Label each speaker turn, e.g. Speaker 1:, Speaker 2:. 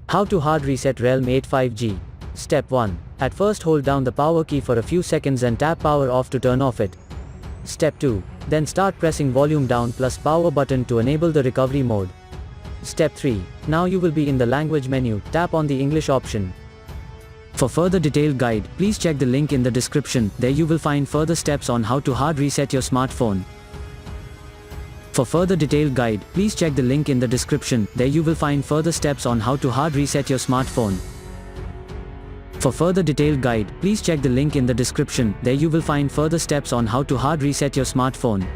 Speaker 1: How to hard reset Realme 8 5G. Step 1. At first hold down the power key for a few seconds and tap power off to turn off it. Step 2. Then start pressing volume down plus power button to enable the recovery mode. Step 3. Now you will be in the language menu, tap on the English option. For further detailed guide, please check the link in the description, there you will find further steps on how to hard reset your smartphone. For further detailed guide, please check the link in the description, there you will find further steps on how to hard reset your smartphone. For further detailed guide, please check the link in the description, there you will find further steps on how to hard reset your smartphone.